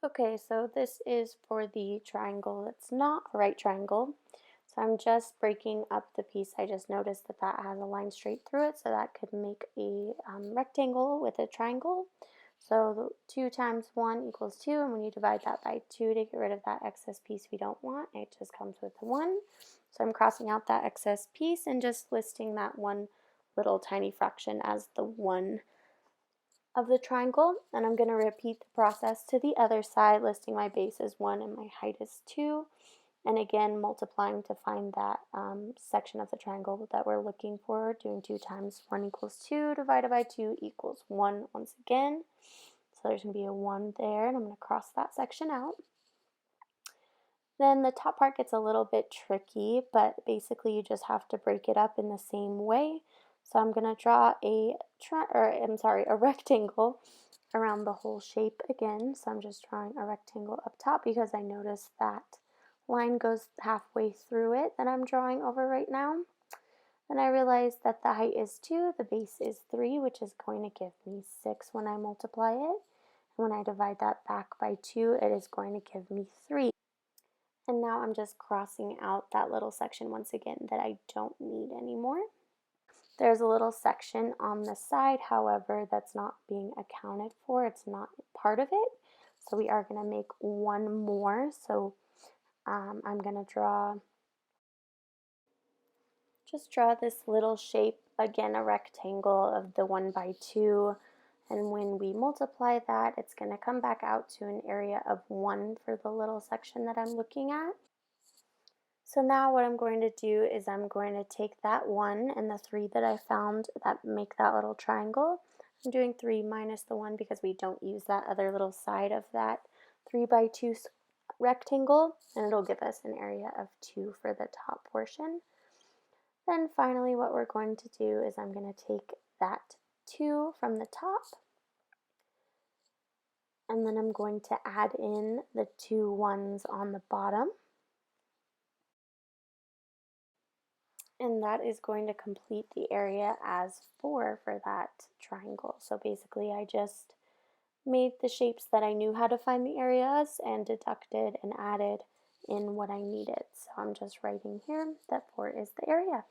Okay, so this is for the triangle. It's not a right triangle. So I'm just breaking up the piece. I just noticed that that has a line straight through it, so that could make a rectangle with a triangle. So 2 times 1 equals 2, and when you divide that by 2 to get rid of that excess piece we don't want, it just comes with a 1. So I'm crossing out that excess piece and just listing that one little tiny fraction as the 1 of the triangle, and I'm going to repeat the process to the other side, listing my base as 1 and my height is 2, and again multiplying to find that section of the triangle that we're looking for, doing 2 times 1 equals 2 divided by 2 equals 1 once again. So there's going to be a 1 there, and I'm going to cross that section out. Then the top part gets a little bit tricky, but basically you just have to break it up in the same way. So I'm going to draw a rectangle around the whole shape again. So I'm just drawing a rectangle up top because I noticed that line goes halfway through it that I'm drawing over right now. Then I realized that the height is 2, the base is 3, which is going to give me 6 when I multiply it. And when I divide that back by 2, it is going to give me 3. And now I'm just crossing out that little section once again that I don't need anymore. There's a little section on the side, however, that's not being accounted for. It's not part of it. So we are going to make one more. So I'm going to just draw this little shape, again, a rectangle of the 1 by 2. And when we multiply that, it's going to come back out to an area of 1 for the little section that I'm looking at. So now what I'm going to do is I'm going to take that 1 and the 3 that I found that make that little triangle. I'm doing 3 minus the 1 because we don't use that other little side of that 3 by 2 rectangle, and it'll give us an area of 2 for the top portion. Then finally what we're going to do is I'm going to take that 2 from the top, and then I'm going to add in the 2 1s on the bottom. And that is going to complete the area as 4 for that triangle. So basically I just made the shapes that I knew how to find the areas and deducted and added in what I needed. So I'm just writing here that 4 is the area.